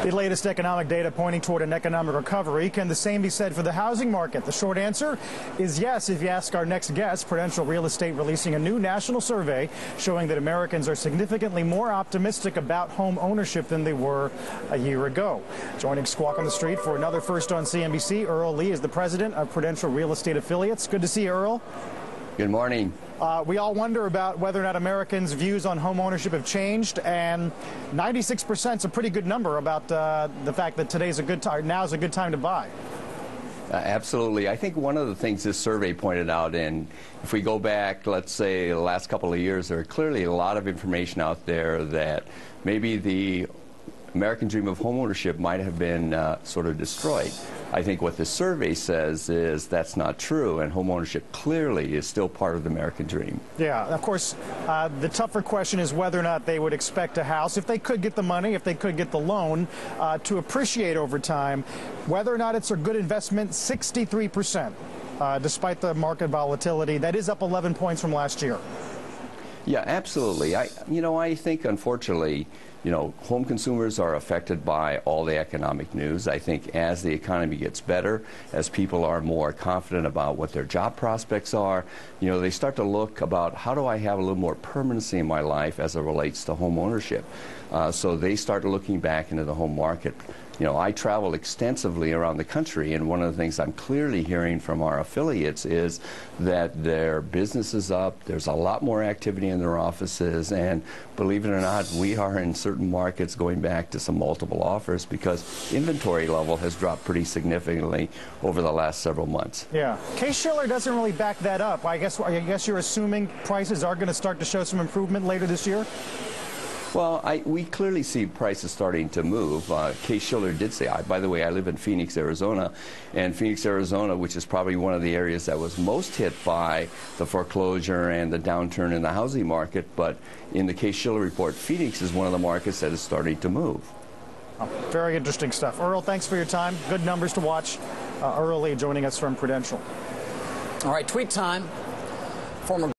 The latest economic data pointing toward an economic recovery. Can the same be said for the housing market? The short answer is yes, if you ask our next guest. Prudential Real Estate releasing a new national survey showing that Americans are significantly more optimistic about home ownership than they were a year ago. Joining Squawk on the Street for another First on CNBC, Earl Lee is the president of Prudential Real Estate Affiliates. Good to see you, Earl. Good morning. We all wonder about whether or not Americans' views on home ownership have changed, and 96% is a pretty good number about the fact that today's a good time. Now is a good time to buy. Absolutely. I think one of the things this survey pointed out, and if we go back, let's say, the last couple of years, there are clearly a lot of information out there that maybe the American dream of homeownership might have been sort of destroyed. I think what the survey says is that's not true, and homeownership clearly is still part of the American dream. Yeah, of course, the tougher question is whether or not they would expect a house, if they could get the money, if they could get the loan, to appreciate over time. Whether or not it's a good investment, 63%, despite the market volatility. That is up 11 points from last year. Yeah, absolutely. I think, unfortunately, home consumers are affected by all the economic news. I think as the economy gets better, as people are more confident about what their job prospects are, they start to look about how do I have a little more permanency in my life as it relates to home ownership. So they start looking back into the home market. I travel extensively around the country, and one of the things I'm clearly hearing from our affiliates is that their business is up, there's a lot more activity in their offices, and believe it or not, we are in certain markets going back to some multiple offers because inventory level has dropped pretty significantly over the last several months. Yeah. Case-Shiller doesn't really back that up. I guess you're assuming prices are going to start to show some improvement later this year? Well, we clearly see prices starting to move. Case-Shiller did say, by the way, I live in Phoenix, Arizona, and Phoenix, Arizona, which is probably one of the areas that was most hit by the foreclosure and the downturn in the housing market, but in the Case-Shiller report, Phoenix is one of the markets that is starting to move. Oh, very interesting stuff. Earl, thanks for your time. Good numbers to watch. Earl Lee joining us from Prudential. All right, tweet time. Former